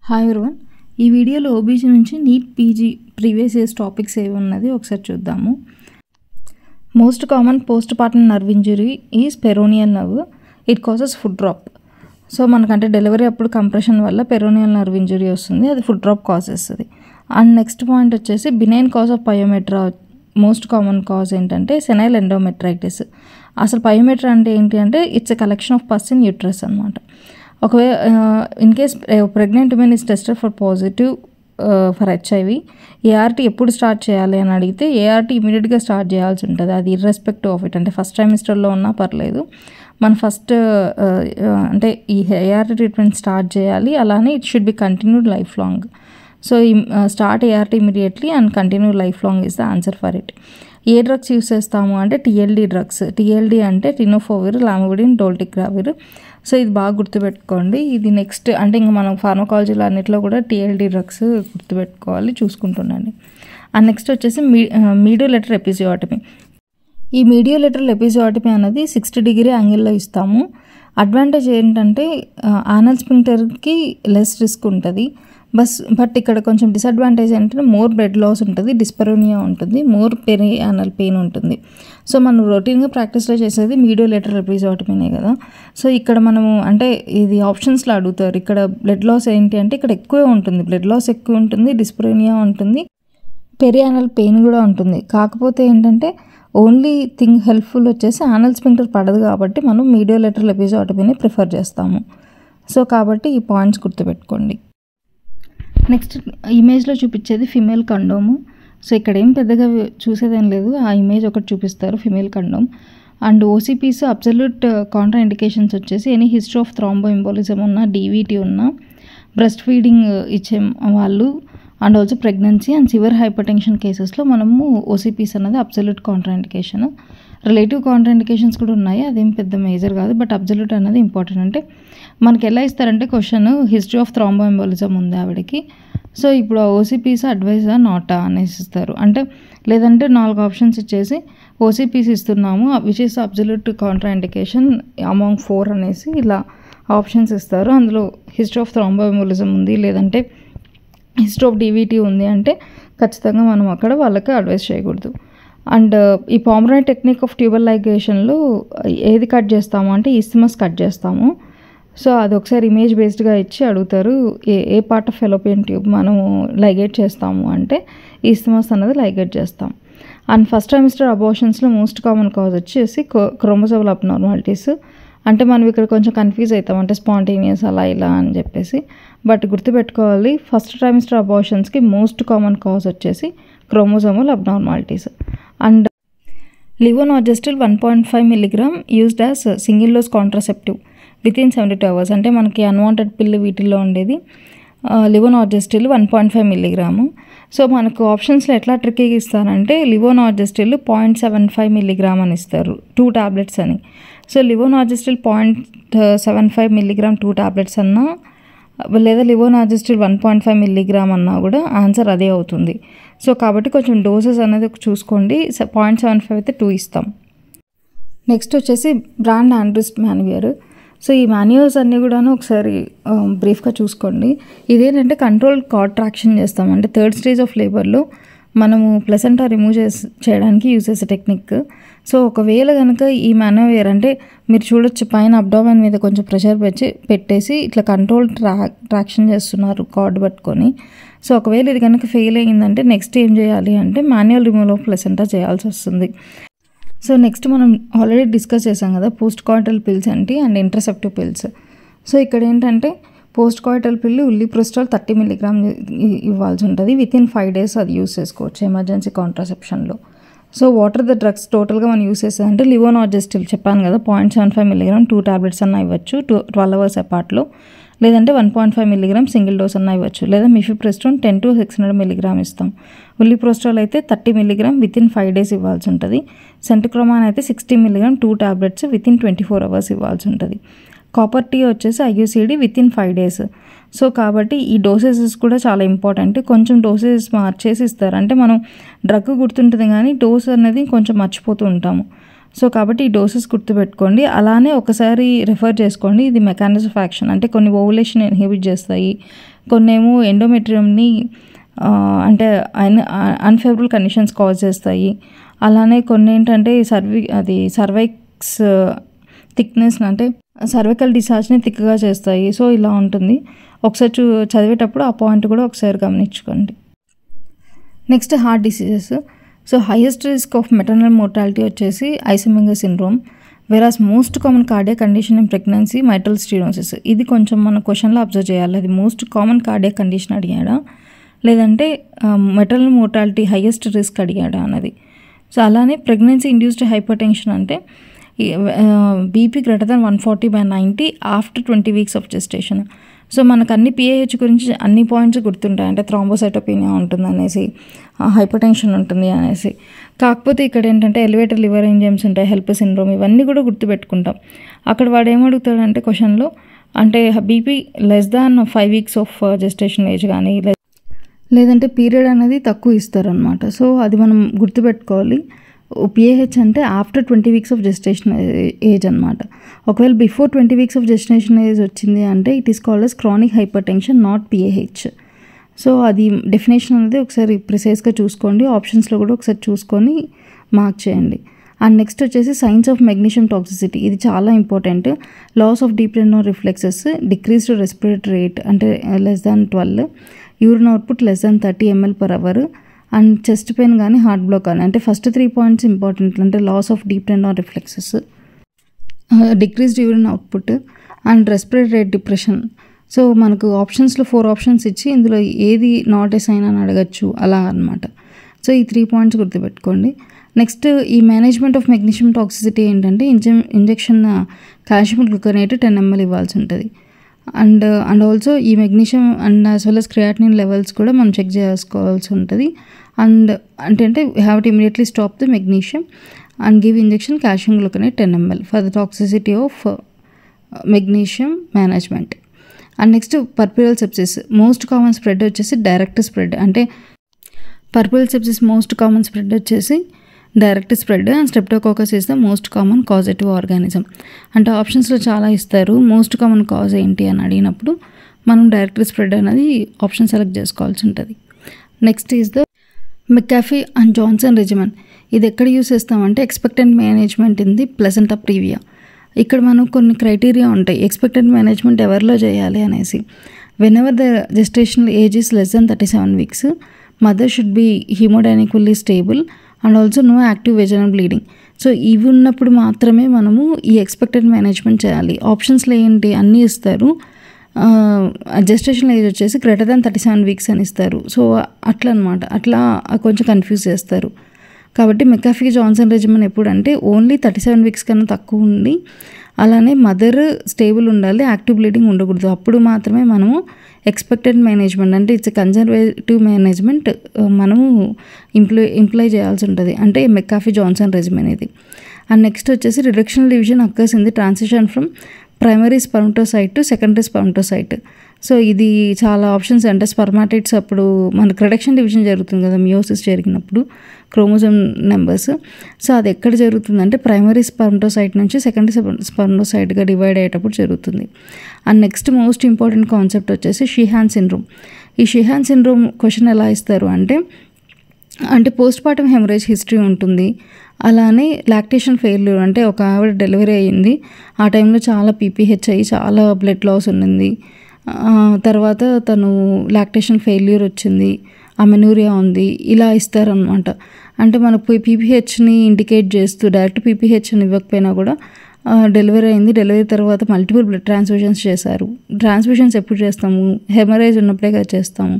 Hi everyone. ఈ వీడియోలో OBG నుంచి NEET PG previous years topics ఏవి ఉన్నది ఒకసారి చూద్దాము. Most common post partum nerve injury is peroneal nerve. It causes foot drop. So మనకంటే డెలివరీ అప్పుడు కంప్రెషన్ వల్ల పెరోనియల్ నర్వ్ ఇంజరీ వస్తుంది, అది ఫుట్ డ్రాప్ కాజ్ చేస్తుంది. అండ్ నెక్స్ట్ పాయింట్ వచ్చేసి benign cause of pyometra. Most common cause ఏంటంటే senile endometritis. అసలు pyometra అంటే ఏంటి అంటే it's a collection of pus in uterus అనమాట. ఒకవేళ in case pregnant women is tested for positive for HIV, ART ఎప్పుడు start చేయాలి అని అడిగితే ఏఆర్టీ ఇమీడియట్గా స్టార్ట్ చేయాల్సి ఉంటుంది. అది ఇర్రెస్పెక్టివ్ ఆఫ్ ఇట్, అంటే ఫస్ట్ ట్రైమిస్టర్లో ఉన్నా పర్లేదు, మన ఫస్ట్ అంటే ఈ ఏఆర్టీ ట్రీట్మెంట్ స్టార్ట్ చేయాలి. అలానే it should be continued life long. So start ART immediately and continue life long is the answer for it. A drugs use చేస్తాము అంటే టీఎల్డీ డ్రగ్స్. టీఎల్డీ అంటే టినోఫోవిర్, లామోడిన్, డోల్టిగ్రావిర్. సో ఇది బాగా గుర్తుపెట్టుకోండి. ఇది నెక్స్ట్ అంటే ఇంకా మనం ఫార్మకాలజీలో అన్నిట్లో కూడా టీఎల్డీ డ్రగ్స్ గుర్తుపెట్టుకోవాలి, చూసుకుంటుండండి. అండ్ నెక్స్ట్ వచ్చేసి మీడియోలెటరల్ ఎపిజియోటమీ. ఈ మీడియోలెటరల్ ఎపిజియోటమీ అనేది 60 డిగ్రీ యాంగిల్లో ఇస్తాము. అడ్వాంటేజ్ ఏంటంటే ఆనల్ స్ఫింక్టర్కి లెస్ రిస్క్ ఉంటుంది. బట్ ఇక్కడ కొంచెం డిసడ్వాంటేజ్ ఏంటంటే మోర్ బ్లడ్ లాస్ ఉంటుంది, డిస్పరోనియా ఉంటుంది, మోర్ పెరియానల్ పెయిన్ ఉంటుంది. సో మనం రొటీన్గా ప్రాక్టీస్లో చేసేది మీడియోలెటరల్ ఎపిజియోటమీనే కదా. సో ఇక్కడ మనము అంటే ఇది ఆప్షన్స్లో అడుగుతారు. ఇక్కడ బ్లడ్ లాస్ ఏంటి అంటే ఇక్కడ ఎక్కువే ఉంటుంది, బ్లడ్ లాస్ ఎక్కువ ఉంటుంది, డిస్పరోనియా ఉంటుంది, పెరియానల్ పెయిన్ కూడా ఉంటుంది. కాకపోతే ఏంటంటే ఓన్లీ థింగ్ హెల్ప్ఫుల్ వచ్చేసి ఆనల్ స్ఫింక్టర్ పడదు కాబట్టి మనం మీడియోలెటరల్ ఎపిజియోటమీని ప్రిఫర్ చేస్తాము. సో కాబట్టి ఈ పాయింట్స్ గుర్తుపెట్టుకోండి. నెక్స్ట్ ఇమేజ్లో చూపించేది ఫిమేల్ కండోము. సో ఇక్కడ ఏం పెద్దగా చూసేదేం లేదు, ఆ ఇమేజ్ ఒకటి చూపిస్తారు female condom. And OCPs absolute contraindications వచ్చేసి any history of thromboembolism ఉన్న, డీవీటీ ఉన్న, బ్రెస్ట్ ఫీడింగ్ ఇచ్చే వాళ్ళు, and also pregnancy and severe hypertension కేసెస్లో మనము ఓసీపీస్ అన్నది absolute contraindication. Relative contraindications కూడా ఉన్నాయి, అదేం పెద్ద మేజర్ కాదు, బట్ అబ్సల్యూట్ అనేది ఇంపార్టెంట్. అంటే మనకి ఎలా ఇస్తారంటే question history of thrombo embolism ఉంది ఆవిడకి, సో ఇప్పుడు ఓసీపీస్ అడ్వైజా నాటా అనేసి ఇస్తారు. అంటే లేదంటే 4 ఆప్షన్స్ ఇచ్చేసి ఓసీపీస్ ఇస్తున్నాము which is absolute Contra indication among 4 అనేసి ఇలా ఆప్షన్స్ ఇస్తారు. అందులో హిస్టరీ ఆఫ్ థ్రాంబో ఎంబోలిజం ఉంది, లేదంటే హిస్టరీ ఆఫ్ డీవీటీ ఉంది అంటే ఖచ్చితంగా మనం అక్కడ వాళ్ళకి అడ్వైస్ చేయకూడదు. అండ్ ఈ పామరాన్ టెక్నిక్ ఆఫ్ ట్యూబల్ లైగేషన్లో ఏది కట్ చేస్తాము అంటే ఈస్థమస్ కట్ చేస్తాము. సో అది ఒకసారి ఇమేజ్ బేస్డ్గా ఇచ్చి అడుగుతారు, ఏ పార్ట్ ఆఫ్ ఫెలోపియన్ ట్యూబ్ మనము లైగేట్ చేస్తాము అంటే ఈస్థమస్ అన్నది లైగేట్ చేస్తాం. అండ్ ఫస్ట్ ట్రైమిస్టర్ అబార్షన్స్లో మోస్ట్ కామన్ కాజ్ వచ్చేసి క్రోమోజోమల్ అబ్నార్మాలిటీస్. అంటే మనం ఇక్కడ కొంచెం కన్ఫ్యూజ్ అవుతాం, అంటే స్పాంటేనియస్ అలా ఇలా అని చెప్పేసి. బట్ గుర్తుపెట్టుకోవాలి, ఫస్ట్ ట్రైమిస్టర్ అబార్షన్స్కి మోస్ట్ కామన్ కాజ్ వచ్చేసి chromosomal abnormalities. And levonorgestrel 1.5 mg used as single dose contraceptive within 72 hours. అంటే మనకి అన్వాంటెడ్ పిల్లు వీటిల్లో ఉండేది లివోనార్జెస్టిల్ 1.5 mg. సో మనకు ఆప్షన్స్లో ఎట్లా ట్రిక్కీగా ఇస్తారంటే లివోనార్జెస్టిల్ 0.75 mg అని ఇస్తారు, 2 tablets అని. సో లివోనార్జెస్టిల్ 0.75 mg 2 tablets అన్నా, లేదా లివోనార్జెస్టిల్ 1.5 mg అన్నా కూడా ఆన్సర్ అదే అవుతుంది. సో కాబట్టి కొంచెం డోసెస్ అనేది చూసుకోండి. 0.75 అయితే 2 ఇస్తాం. నెక్స్ట్ వచ్చేసి బ్రాండ్ ఆండ్రూస్ మాన్యువర్. సో ఈ మాన్యువర్స్ అన్నీ కూడాను ఒకసారి బ్రీఫ్గా చూసుకోండి. ఇదేంటంటే కంట్రోల్ కార్డ్ ట్రాక్షన్ చేస్తాం, అంటే 3rd stage ఆఫ్ లేబర్లో మనము ప్లసెంటా రిమూవ్ చేయడానికి యూజ్ చేసే టెక్నిక్. సో ఒకవేళ కనుక ఈ మాన్యువర్ అంటే మీరు చూడొచ్చు, పైన అబ్డామెన్ మీద కొంచెం ప్రెషర్ పెట్టేసి ఇట్లా కంట్రోల్ ట్రాక్షన్ చేస్తున్నారు కార్డ్ పట్టుకొని. సో ఒకవేళ ఇది కనుక ఫెయిల్ అయ్యిందంటే నెక్స్ట్ ఏం చేయాలి అంటే మాన్యువల్ రిమూవల్ ఆఫ్ ప్లసెంటా చేయాల్సి వస్తుంది. సో నెక్స్ట్ మనం ఆల్రెడీ డిస్కస్ చేసాం కదా పోస్ట్ కాయిటల్ పిల్స్ ఏంటి అండ్ ఇంటర్సెప్టివ్ పిల్స్. సో ఇక్కడ ఏంటంటే పోస్ట్ కాయిటల్ పిల్లు ఉల్లిప్రోస్టాల్ 30 mg ఇవ్వాల్సి ఉంటుంది. వితిన్ 5 days అది యూస్ చేసుకోవచ్చు ఎమర్జెన్సీ కాంట్రాసెప్షన్లో. సో వాటర్ ద డ్రగ్స్ టోటల్గా మనం యూస్ చేసేదంటే లివోనార్జెస్టిల్ చెప్పాను కదా 0.75 mg 2 tablets అన్నా ఇవ్వచ్చు 12 hours అపార్ట్లో, లేదంటే 1.5 mg సింగిల్ డోస్ అన్నా ఇవ్వచ్చు, లేదా మిఫిప్రెస్టోన్ 10 to 600 mg ఇస్తాం. ఉల్లిప్రోస్టాల్ అయితే 30 mg వితిన్ 5 days ఇవ్వాల్సి ఉంటుంది. సెంటోక్రోమాన్ అయితే 60 mg 2 tablets వితిన్ 24 hours ఇవ్వాల్సి ఉంటుంది. కాపర్ టీ వచ్చేసి ఐయుసిడి వితిన్ 5 days. సో కాబట్టి ఈ డోసెసెస్ కూడా చాలా ఇంపార్టెంట్. కొంచెం డోసెస్ మార్చేసి ఇస్తారు, అంటే మనం డ్రగ్ గుర్తుంటుంది కానీ డోస్ అనేది కొంచెం మర్చిపోతూ ఉంటాము. సో కాబట్టి ఈ డోసెస్ గుర్తుపెట్టుకోండి. అలానే ఒకసారి రెఫర్ చేసుకోండి. ఇది మెకానిజం ఆఫ్ యాక్షన్ అంటే కొన్ని ఓవులేషన్ ఇన్హిబిట్ చేస్తాయి, కొన్నేమో ఎండోమెట్రియంని అంటే అన్ఫేవరబుల్ కండిషన్స్ కాజ్ చేస్తాయి. అలానే కొన్ని ఏంటంటే సర్వైక్స్ థిక్నెస్ అంటే సర్వికల్ డిశ్చార్జ్ని థిక్గా చేస్తాయి. సో ఇలా ఉంటుంది. ఒకసారి చదివేటప్పుడు ఆ పాయింట్ కూడా ఒకసారి గమనించుకోండి. Next heart diseases. So highest risk of maternal mortality వచ్చేసి Eisenmenger syndrome, whereas most common cardiac condition in pregnancy mitral stenosis. ఇది కొంచెం మన క్వశ్చన్లో అబ్జర్వ్ చేయాలి. అది మోస్ట్ కామన్ కార్డియాక్ కండిషన్ అడిగాడా లేదంటే మెటర్నల్ మోర్టాలిటీ హైయెస్ట్ రిస్క్ అడిగాడా అన్నది. సో అలానే ప్రెగ్నెన్సీ ఇండ్యూస్డ్ హైపర్ టెన్షన్ అంటే BP greater than 140/90 after 20 weeks of gestation. So మనకు అన్ని పిఏహెచ్ గురించి అన్ని పాయింట్స్ గుర్తుంటాయి, అంటే థ్రాంబోసైటోపీనియా ఉంటుంది అనేసి, హైపర్ టెన్షన్ ఉంటుంది అనేసి. కాకపోతే ఇక్కడ ఏంటంటే ఎలివేటెడ్ లివర్ ఎంజైమ్స్ ఉంటాయి, హెల్ప్ సిండ్రోమ్, ఇవన్నీ కూడా గుర్తుపెట్టుకుంటాం. అక్కడ వాడు ఏమడుగుతాడంటే క్వశ్చన్లో అంటే BP less than 5 weeks of gestation age కానీ లేదంటే పీరియడ్ అనేది తక్కువ ఇస్తారనమాట. సో అది మనం గుర్తుపెట్టుకోవాలి. పిఏహెచ్ అంటే after 20 weeks of gestation age అనమాట. ఒకవేళ before 20 weeks of gestation age వచ్చింది అంటే it is called as chronic hypertension, not PAH. So అది డెఫినేషన్ అనేది ఒకసారి ప్రిసైజ్గా చూసుకోండి, ఆప్షన్స్లో కూడా ఒకసారి చూసుకొని మార్క్ చేయండి. అండ్ నెక్స్ట్ వచ్చేసి సైన్స్ ఆఫ్ మెగ్నీషియం టాక్సిసిటీ. ఇది చాలా important. Loss of deep brain reflexes, decreased respiratory rate అంటే less than 12, urine output less than 30 ml/h, and chest pain కానీ హార్ట్ బ్లాక్ కానీ. అంటే ఫస్ట్ 3 పాయింట్స్ ఇంపార్టెంట్, అంటే loss of deep brain reflexes, decreased urine output and respiratory rate depression. So మనకు options 4 options ఇచ్చి ఇందులో ఏది not a sign అని అడగచ్చు అలా అనమాట. సో ఈ 3 పాయింట్స్ గుర్తుపెట్టుకోండి. నెక్స్ట్ ఈ మేనేజ్మెంట్ ఆఫ్ మెగ్నీషియం టాక్సిసిటీ ఏంటంటే ఇంజెక్షన్ కాల్షియం గ్లూకనేట్ 10 ml ఇవ్వాల్సి ఉంటుంది. అండ్ ఆల్సో ఈ magnesium and as well as creatinine levels కూడా మనం చెక్ చేసుకోవాల్సి ఉంటుంది. అండ్ అంటే we have to immediately stop the magnesium and give injection calcium gluconate 10 ml for the toxicity of magnesium management. And next puerperal sepsis. Most common spread వచ్చేసి direct spread, అంటే puerperal sepsis most common spread వచ్చేసి direct spread, and streptococcus is the most common causative organism. అంటే ఆప్షన్స్లో చాలా ఇస్తారు, most common cause ఏంటి అని అడిగినప్పుడు మనం డైరెక్ట్ స్ప్రెడ్ అనేది ఆప్షన్ సెలెక్ట్ చేసుకోవాల్సి ఉంటుంది. Next is the McAfee and Johnson regimen. ఇది ఎక్కడ యూస్ చేస్తామంటే expectant management in the placenta previa. ఇక్కడ మనం కొన్ని క్రైటీరియా ఉంటాయి ఎక్స్పెక్టెంట్ మేనేజ్మెంట్ ఎవరిలో చేయాలి అనేసి. Whenever the gestational age is less than 37 weeks, mother should be haemodynamically stable and also no active vaginal bleeding. So ఇవి ఉన్నప్పుడు మాత్రమే మనము ఈ ఎక్స్పెక్టెడ్ మేనేజ్మెంట్ చేయాలి. ఆప్షన్స్లో ఏంటి అన్నీ ఇస్తారు, జెస్టేషన్ ఏజ్ వచ్చేసి గ్రేటర్ దాన్ 37 వీక్స్ అని ఇస్తారు. సో అట్లా అనమాట, అట్లా కొంచెం కన్ఫ్యూజ్ చేస్తారు. కాబట్టి మెకాఫీ జాన్సన్ రెజిమెన్ ఎప్పుడంటే ఓన్లీ 37 వీక్స్ కన్నా తక్కువ ఉండి, అలానే మదర్ స్టేబుల్ ఉండాలి, యాక్టివ్ బ్లీడింగ్ ఉండకూడదు. అప్పుడు మాత్రమే మనము ఎక్స్పెక్టెడ్ మేనేజ్మెంట్ అంటే ఇట్స్ కన్జర్వేటివ్ మేనేజ్మెంట్ మనము ఇంప్లై చేయాల్సి ఉంటుంది, అంటే మెకాఫీ జాన్సన్ రెజిమెన్ ఇది. అండ్ నెక్స్ట్ వచ్చేసి reductional division occurs in the transition from primary spermatocyte to secondary spermatocyte. So ఇది చాలా ఆప్షన్స్, అంటే స్పర్మాటైట్స్ అప్పుడు మనకు రిడక్షన్ డివిజన్ జరుగుతుంది కదా మియోసిస్ జరిగినప్పుడు క్రోమోజోమ్ నెంబర్స్. సో అది ఎక్కడ జరుగుతుందంటే ప్రైమరీ స్పర్మటోసైట్ నుంచి సెకండరీ స్పర్మటోసైట్గా డివైడ్ అయ్యేటప్పుడు జరుగుతుంది. And next most important concept వచ్చేసి షీహాన్ సిండ్రోమ్. ఈ షీహాన్ సిండ్రోమ్ క్వశ్చన్ ఎలా ఇస్తారు అంటే పోస్ట్ పార్టమ్ హెమరేజ్ హిస్టరీ ఉంటుంది, అలానే లాక్టేషన్ ఫెయిల్యూర్, అంటే ఒక ఆవిడ డెలివరీ అయ్యింది, ఆ టైంలో చాలా పీపీహెచ్ అయ్యి చాలా బ్లడ్ లాస్ ఉన్నింది, తర్వాత తను లాక్టేషన్ ఫెయిల్యూర్ వచ్చింది, అమెనూరియా ఉంది, ఇలా ఇస్తారనమాట. అంటే మనకు పీపీహెచ్ని ఇండికేట్ చేస్తూ డైరెక్ట్ పీపీహెచ్ని ఇవ్వకపోయినా కూడా డెలివరీ అయింది, డెలివరీ తర్వాత మల్టిపుల్ బ్లడ్ ట్రాన్స్ఫ్యూషన్స్ చేశారు. ట్రాన్స్ఫ్యూషన్స్ ఎప్పుడు చేస్తాము, హెమరేజ్ ఉన్నప్పుడే కదా చేస్తాము.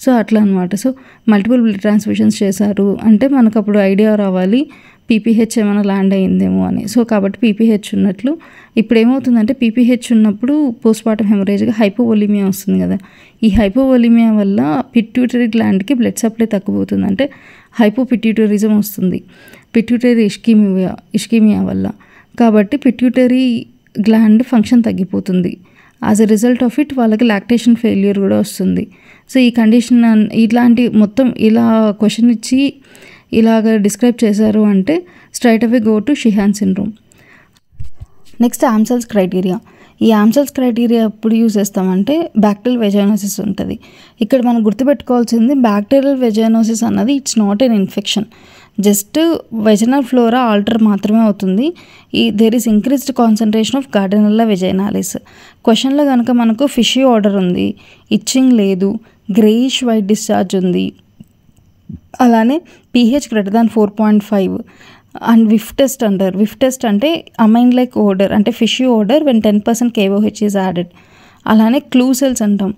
సో అట్లా అనమాట. సో మల్టిపుల్ బ్లడ్ ట్రాన్స్ఫ్యూషన్స్ చేశారు అంటే మనకు అప్పుడు ఐడియా రావాలి పీపీహెచ్ ఏమైనా ల్యాండ్ అయ్యిందేమో అని. సో కాబట్టి పీపీహెచ్ ఉన్నట్లు. ఇప్పుడు ఏమవుతుందంటే పీపీహెచ్ ఉన్నప్పుడు పోస్ట్ పార్టమ్ హెమరేజ్గా హైపోవోలిమియా వస్తుంది కదా. ఈ హైపోవోలిమియా వల్ల పిట్యూటరీ గ్లాండ్కి బ్లడ్ సప్లై తగ్గిపోతుంది, అంటే హైపోపిట్యూటరిజం వస్తుంది పిట్యూటరీ ఇష్కీమియా వల్ల. కాబట్టి పిట్యూటరీ గ్లాండ్ ఫంక్షన్ తగ్గిపోతుంది. As a result of it వాళ్ళకి లాక్టేషన్ ఫెయిల్యూర్ కూడా వస్తుంది. సో ఈ కండిషన్ ఇట్లాంటి మొత్తం ఇలా క్వశ్చన్ ఇచ్చి ఇలాగ డిస్క్రైబ్ చేశారు అంటే straight away go to Sheehan syndrome. Next Amsel's criteria. ఈ ఆమ్సెల్స్ క్రైటీరియా ఎప్పుడు యూజ్ చేస్తామంటే బ్యాక్టీరియల్ వెజైనోసిస్ ఉంటుంది. ఇక్కడ మనం గుర్తుపెట్టుకోవాల్సింది బ్యాక్టీరియల్ వెజైనోసిస్ అన్నది it's not an infection, just vaginal flora alter మాత్రమే అవుతుంది. There is increased concentration of Gardnerella vaginalis. క్వశ్చన్లో కనుక మనకు ఫిషీ ఆర్డర్ ఉంది, ఇచ్చింగ్ లేదు, గ్రేయిష్ వైట్ డిశ్చార్జ్ ఉంది, అలానే pH greater than 4.5 and whiff test అంటారు. విఫ్ టెస్ట్ అంటే అమైన్ లైక్ ఓడర్ అంటే fishy odour when 10% KOH is added. అలానే క్లూ సెల్స్ అంటాం.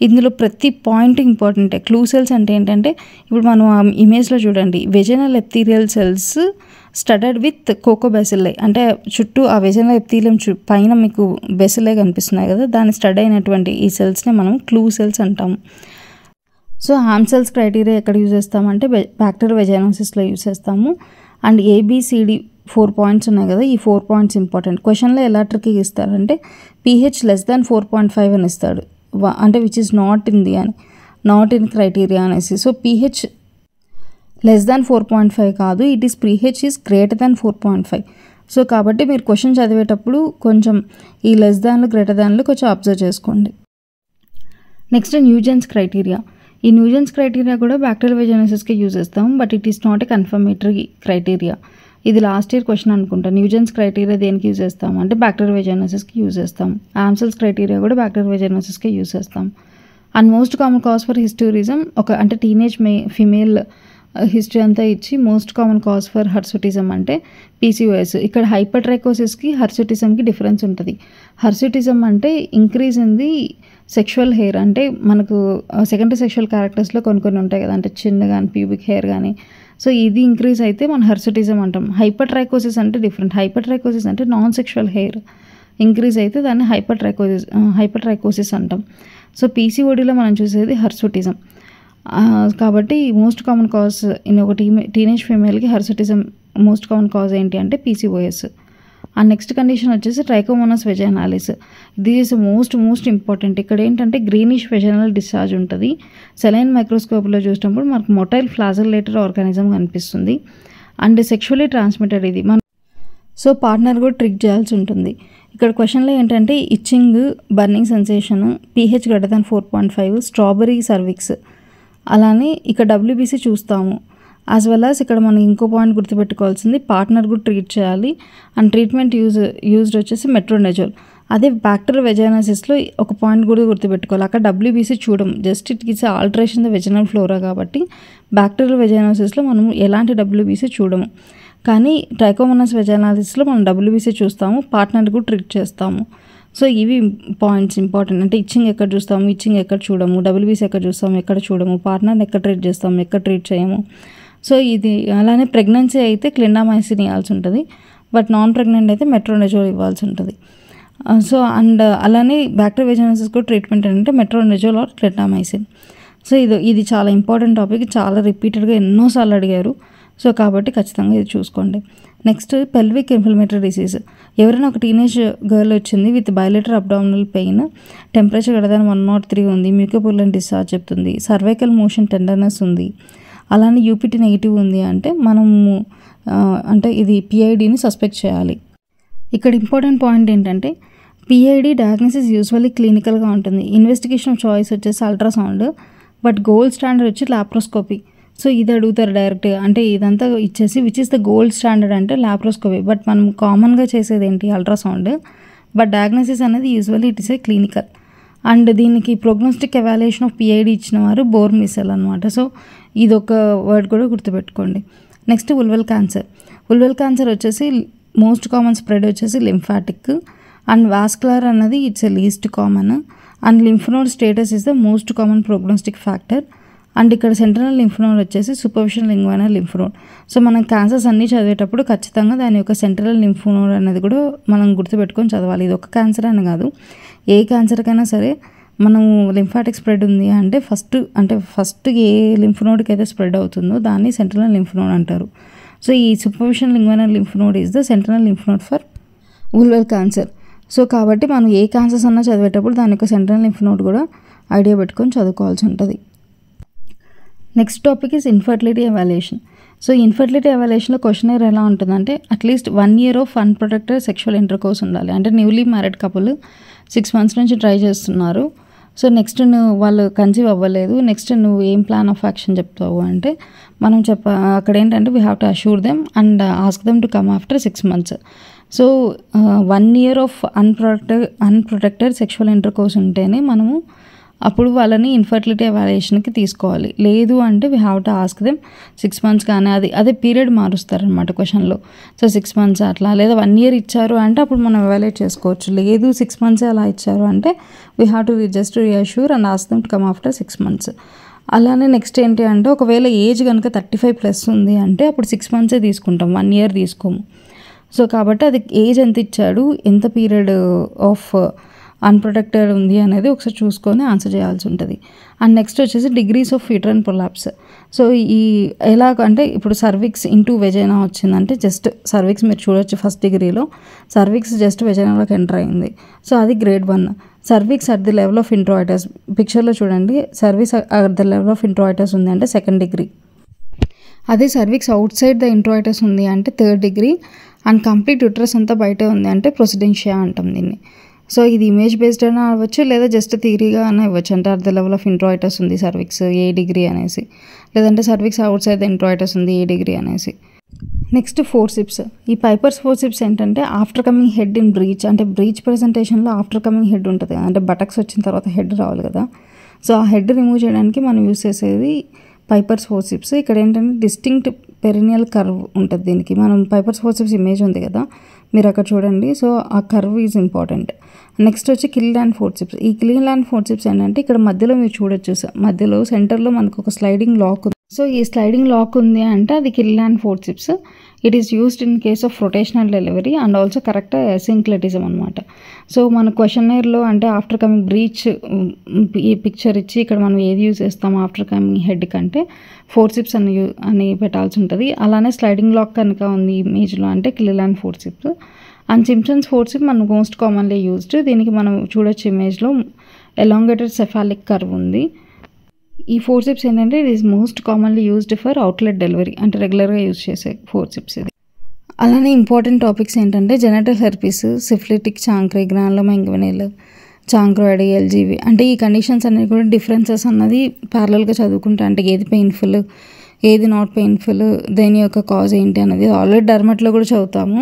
ఇందులో ప్రతి పాయింట్ ఇంపార్టెంటే. క్లూ సెల్స్ అంటే ఏంటంటే ఇప్పుడు మనం ఆ ఇమేజ్లో చూడండి, వెజైనల్ ఎప్థీరియల్ సెల్స్ స్టడెడ్ విత్ కోకోబెసిల్లే, అంటే చుట్టూ ఆ వెజైనల్ ఎప్థీలియం పైన మీకు బెసిల్లే కనిపిస్తున్నాయి కదా, దాన్ని స్టడ్ అయినటువంటి ఈ సెల్స్ని మనం క్లూ సెల్స్ అంటాము. సో ఆమ్సెల్స్ క్రైటీరియా ఎక్కడ యూజ్ చేస్తామంటే బ్యాక్టీరియల్ వెజైనోసిస్లో యూజ్ చేస్తాము. అండ్ ABCD 4 పాయింట్స్ ఉన్నాయి కదా, ఈ 4 పాయింట్స్ ఇంపార్టెంట్. క్వశ్చన్లో ఎలా ట్రిక్కి ఇస్తారంటే pH లెస్ దాన్ 4.5 అని ఇస్తాడు, అంటే which is not in the అని, నాట్ ఇన్ క్రైటీరియా అనేసి. సో pH లెస్ దాన్ 4.5 కాదు, it is pH is greater than 4.5. So కాబట్టి మీరు క్వశ్చన్ చదివేటప్పుడు కొంచెం ఈ లెస్ దాన్లు గ్రేటర్ దాన్లు కొంచెం అబ్జర్వ్ చేసుకోండి. Next Nugent's criteria. ఈ న్యూజెన్స్ క్రైటీరియా కూడా బ్యాక్టీరియల్ వెజైనోసిస్కి యూజ్ చేస్తాం, but it is not a confirmatory criteria. ఇది లాస్ట్ ఇయర్ క్వశ్చన్ అనుకుంటా. న్యూజెన్స్ క్రైటీరియా దేనికి యూజ్ చేస్తాం అంటే బ్యాక్టీరియల్ వెజైనోసిస్కి యూజ్ చేస్తాం. ఆమ్సెల్స్ క్రైటీరియా కూడా బ్యాక్టీరియల్ వెజైనోసిస్కి యూజ్ చేస్తాం. And most common cause for hirsutism అంటే టీనేజ్ ఫిమేల్ హిస్టరీ అంతా ఇచ్చి most common cause for hirsutism అంటే PCOS. ఇక్కడ హైపర్ట్రైకోసిస్కి హర్సుటిజంకి డిఫరెన్స్ ఉంటుంది. హర్సుటిజం అంటే increase in the sexual hair, అంటే మనకు సెకండరీ సెక్షువల్ క్యారెక్టర్స్లో కొన్ని ఉంటాయి కదా, అంటే చిన్న కానీ ప్యూబిక్ హెయిర్ కానీ. సో ఇది ఇంక్రీజ్ అయితే మనం హర్సుటిజం అంటాం. హైపర్ట్రైకోసిస్ అంటే డిఫరెంట్. హైపర్ట్రైకోసిస్ అంటే నాన్ సెక్షువల్ హెయిర్ ఇంక్రీజ్ అయితే దాన్ని హైపర్ట్రైకోసిస్ అంటాం. సో PCODలో మనం చూసేది హర్సుటిజం. కాబట్టి మోస్ట్ కామన్ కాజ్ ఇన్ ఒక టీనేజ్ ఫీమేల్కి హర్సుటిజం మోస్ట్ కామన్ కాజ్ ఏంటి అంటే PCOS. అండ్ నెక్స్ట్ కండిషన్ వచ్చేసి trichomonas vaginalis. This is most important. ఇక్కడ ఏంటంటే గ్రీనిష్ వెజైనల్ డిశ్చార్జ్ ఉంటుంది. సెలైన్ మైక్రోస్కోప్లో చూసినప్పుడు మనకు మొటైల్ ఫ్లాజెల్లేటెడ్ ఆర్గానిజం కనిపిస్తుంది. అండ్ సెక్షువల్లీ ట్రాన్స్మిటెడ్ ఇది. సో పార్ట్నర్ కూడా ట్రిక్ చేయాల్సి ఉంటుంది. ఇక్కడ క్వశ్చన్లో ఏంటంటే itching, burning sensation, pH greater than 4.5, strawberry cervix, అలానే ఇక్కడ WBC చూస్తాము. యాజ్ వెల్ యాజ్ ఇక్కడ మనం ఇంకో పాయింట్ గుర్తుపెట్టుకోవాల్సింది పార్ట్నర్ కూడా ట్రీట్ చేయాలి. అండ్ ట్రీట్మెంట్ యూజ్డ్ వచ్చేసి మెట్రోనెజోల్. అదే బ్యాక్టీరియల్ వెజైనోసిస్లో ఒక పాయింట్ కూడా గుర్తుపెట్టుకోవాలి, అక్కడ WBC చూడం, just it is alteration the vaginal flora. కాబట్టి బ్యాక్టీరియల్ వెజైనోసిస్లో మనం ఎలాంటి WBC చూడము, కానీ ట్రైకోమోనస్ వెజైనాలిస్లో మనం WBC చూస్తాము, పార్ట్నర్ కూడా ట్రీట్ చేస్తాము. సో ఇవి పాయింట్స్ ఇంపార్టెంట్. అంటే ఇచ్చింగ్ ఎక్కడ చూస్తాము, ఇచ్చింగ్ ఎక్కడ చూడము, WBC ఎక్కడ చూస్తాము, ఎక్కడ చూడము, పార్ట్నర్ని ఎక్కడ ట్రీట్ చేస్తాము, ఎక్కడ ట్రీట్ చేయము. సో ఇది అలానే ప్రెగ్నెన్సీ అయితే క్లిండామైసిన్ ఇవ్వాల్సి ఉంటుంది, బట్ నాన్ ప్రెగ్నెంట్ అయితే మెట్రోనెజోల్ ఇవ్వాల్సి ఉంటుంది. సో అండ్ అలానే బ్యాక్టీరియల్ వెజైనోసిస్ కూడా ట్రీట్మెంట్ అంటే మెట్రోనెజోల్ ఆర్ క్లిండామైసిన్. సో ఇది చాలా ఇంపార్టెంట్ టాపిక్, చాలా రిపీటెడ్గా ఎన్నోసార్లు అడిగారు. సో కాబట్టి ఖచ్చితంగా ఇది చూసుకోండి. Next pelvic inflammatory disease. ఎవరైనా ఒక టీనేజ్ గర్ల్ వచ్చింది with bilateral abdominal pain, temperature greater than 103 ఉంది, మ్యూకోపులెంట్ డిశ్చార్జ్ చెప్తుంది, సర్వైకల్ మోషన్ టెండర్నెస్ ఉంది, అలానే UPT నెగిటివ్ ఉంది అంటే మనము అంటే ఇది PIDని సస్పెక్ట్ చేయాలి. ఇక్కడ ఇంపార్టెంట్ పాయింట్ ఏంటంటే PID డయాగ్నోసిస్ యూజువల్లీ క్లినికల్గా ఉంటుంది. ఇన్వెస్టిగేషన్ ఆఫ్ చాయిస్ వచ్చేసి అల్ట్రాసౌండ్, బట్ గోల్డ్ స్టాండర్డ్ వచ్చి లాప్రోస్కోపీ. సో ఇది అడుగుతారు డైరెక్ట్గా, అంటే ఇదంతా ఇచ్చేసి which is the gold standard అంటే లాప్రోస్కోపీ, బట్ మనం కామన్గా చేసేది ఏంటి అల్ట్రాసౌండ్. బట్ డయాగ్నోసిస్ అనేది usually it is a clinical. And దీనికి ప్రోగ్నోస్టిక్ ఎవాల్యుయేషన్ ఆఫ్ PID ఇచ్చిన వారు బోర్ మిసెల్ అనమాట. సో ఇది ఒక వర్డ్ కూడా గుర్తుపెట్టుకోండి. Next vulval cancer. Vulval cancer వచ్చేసి మోస్ట్ కామన్ స్ప్రెడ్ వచ్చేసి లింఫాటిక్ అండ్ వాస్కులర్ అన్నది it's a least common. And lymph node status is the most common prognostic factor. And ఇక్కడ సెంట్రల్ లింఫ్ నోడ్ వచ్చేసి superficial inguinal lymph node. So మనం cancers అన్నీ చదివేటప్పుడు ఖచ్చితంగా దాని యొక్క సెంట్రల్ లింఫ్ నోడ్ అనేది కూడా మనం గుర్తుపెట్టుకొని చదవాలి. ఇది ఒక క్యాన్సర్ అని కాదు, ఏ క్యాన్సర్కైనా సరే మనం లింఫాటిక్ స్ప్రెడ్ ఉంది అంటే ఫస్ట్ ఏ లింఫ్ నోడ్కి అయితే స్ప్రెడ్ అవుతుందో దాన్ని సెంట్రల్ లింఫ్ నోడ్ అంటారు. సో ఈ superficial inguinal lymph node is the central lymph node for vulval cancer. So కాబట్టి మనం ఏ క్యాన్సర్స్ అన్నా చదివేటప్పుడు దాని యొక్క సెంట్రల్ లింఫ్ నోడ్ కూడా ఐడియా పెట్టుకొని చదువుకోవాల్సి ఉంటుంది. Next topic is infertility evaluation. So infertility ఎవాల్యుయేషన్లో క్వశ్చనర్ ఎలా ఉంటుందంటే at least 1 year of unprotected sexual intercourse ఉండాలి. అంటే న్యూలీ మ్యారీడ్ కపుల్ 6 months నుంచి ట్రై చేస్తున్నారు. సో నెక్స్ట్ వాళ్ళు కన్సీవ్ అవ్వలేదు, నెక్స్ట్ నువ్వు ఏం ప్లాన్ ఆఫ్ యాక్షన్ చెప్తావు అంటే మనం అక్కడ ఏంటంటే we have to assure them and ask them to come after 6 months. So 1 year of unprotected sexual intercourse ఉంటేనే మనము అప్పుడు వాళ్ళని ఇన్ఫర్టిలిటీ ఎవాల్యుయేషన్కి తీసుకోవాలి. లేదు అంటే we have to ask them 6 months కానీ అదే పీరియడ్ మారుస్తారనమాట క్వశ్చన్లో. సో 6 months అట్లా, లేదా 1 year ఇచ్చారు అంటే అప్పుడు మనం ఎవాల్యుయేట్ చేసుకోవచ్చు. లేదు 6 months అలా ఇచ్చారు అంటే we have to just reassure and ask them to come after 6 months. అలానే నెక్స్ట్ ఏంటి అంటే ఒకవేళ ఏజ్ కనుక 35+ ఉంది అంటే అప్పుడు 6 months తీసుకుంటాం, 1 year తీసుకోము. సో కాబట్టి అది ఏజ్ ఎంత ఇచ్చాడు, ఎంత పీరియడ్ ఆఫ్ అన్ప్రొటెక్టెడ్ ఉంది అనేది ఒకసారి చూసుకొని ఆన్సర్ చేయాల్సి ఉంటుంది. అండ్ నెక్స్ట్ వచ్చేసి degrees of uterine prolapse. So అంటే ఇప్పుడు సర్విక్స్ ఇంటూ వెజైనా వచ్చిందంటే జస్ట్ సర్విక్స్ మీరు చూడొచ్చు, ఫస్ట్ డిగ్రీలో సర్విక్స్ జస్ట్ వెజైనాలోకి ఎంటర్ అయింది. సో అది grade 1. Cervix at the level of introitus, పిక్చర్లో చూడండి, cervix at the level of introitus ఉంది అంటే 2nd degree. అదే cervix outside the introitus ఉంది అంటే 3rd degree. And complete uterus అంతా బయటే ఉంది అంటే ప్రొసిడెన్షియా అంటాం దీన్ని. సో ఇది ఇమేజ్ బేస్డ్ అయినా అవ్వచ్చు, లేదా జస్ట్ థియరీగా అయినా ఇవ్వచ్చు. అంటే at the level of introitus ఉంది సర్విక్స్ ఏ డిగ్రీ అనేసి, లేదంటే cervix outside the introitus ఉంది ఏ డిగ్రీ అనేసి. నెక్స్ట్ ఫోర్సిప్స్. ఈ పైపర్స్ ఫోర్సిప్స్ ఏంటంటే after coming head in breech, అంటే బ్రీచ్ ప్రెజెంటేషన్లో ఆఫ్టర్ కమింగ్ హెడ్ ఉంటుంది కదా, అంటే బటక్స్ వచ్చిన తర్వాత హెడ్ రావాలి కదా. సో ఆ హెడ్ రిమూవ్ చేయడానికి మనం యూస్ చేసేది పైపర్స్ ఫోర్సిప్స్. ఇక్కడ ఏంటంటే డిస్టింక్ట్ పెరినియల్ కర్వ్ ఉంటుంది దీనికి. మనం పైపర్స్ ఫోర్సిప్స్ ఇమేజ్ ఉంది కదా, మీరు అక్కడ చూడండి. సో ఆ కర్వ్ ఈజ్ ఇంపార్టెంట్. నెక్స్ట్ వచ్చి కిల్లాండ్ ఫోర్సిప్స్. ఈ కిల్లాండ్ ఫోర్సిప్స్ ఏంటంటే ఇక్కడ మధ్యలో మీరు చూడొచ్చు, మధ్యలో సెంటర్లో మనకు ఒక స్లైడింగ్ లాక్ ఉంది. సో ఈ స్లైడింగ్ లాక్ ఉంది అంటే అది Kielland forceps. It is used in case of rotational delivery and also correct synclitism అనమాట. సో మన క్వశ్చనర్లో అంటే ఆఫ్టర్ కమింగ్ బ్రీచ్ ఈ పిక్చర్ ఇచ్చి ఇక్కడ మనం ఏది యూజ్ చేస్తాం ఆఫ్టర్ కమింగ్ హెడ్ కంటే ఫోర్సిప్స్ అని పెట్టాల్సి ఉంటుంది. అలానే స్లైడింగ్ లాక్ కనుక ఉంది ఇమేజ్లో అంటే కిల్లాండ్ ఫోర్సిప్స్. అండ్ సింప్సన్స్ ఫోర్సిప్ మనం మోస్ట్ కామన్లీ యూజ్డ్. దీనికి మనం చూడొచ్చు ఇమేజ్లో ఎలాంగేటెడ్ సెఫాలిక్ కర్వ్ ఉంది. ఈ ఫోర్సిప్స్ ఏంటంటే it is most commonly used for outlet delivery, అంటే రెగ్యులర్గా యూజ్ చేసే ఫోర్సిప్స్ ఇది. అలానే ఇంపార్టెంట్ టాపిక్స్ ఏంటంటే జెనటల్ హెర్పీస్, సిఫిలిటిక్ చాంక్రీ, గ్రానులోమా ఇంగ్వినల్, చాంక్రోయిడ్, ఎల్జీవి. అంటే ఈ కండిషన్స్ అనేవి కూడా డిఫరెన్సెస్ అన్నది ప్యారలల్గా చదువుకుంటే, అంటే ఏది పెయిన్ఫుల్ ఏది నాట్ పెయిన్ఫుల్, దేని యొక్క కాజ్ ఏంటి అనేది ఆల్రెడీ డర్మట్లో కూడా చదువుతాము.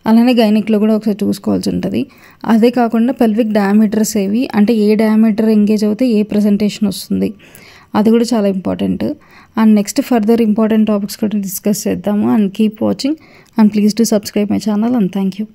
అలానే గైనిక్లో కూడా ఒకసారి చూసుకోవాల్సి ఉంటుంది. అదే కాకుండా పెల్విక్ డయామీటర్స్ ఏవి, అంటే ఏ డయామీటర్ ఎంగేజ్ అవుతే ఏ ప్రెజెంటేషన్ వస్తుంది, అది కూడా చాలా important. And next further important topics కూడా డిస్కస్ చేద్దాము. And keep watching and please to subscribe my channel and thank you.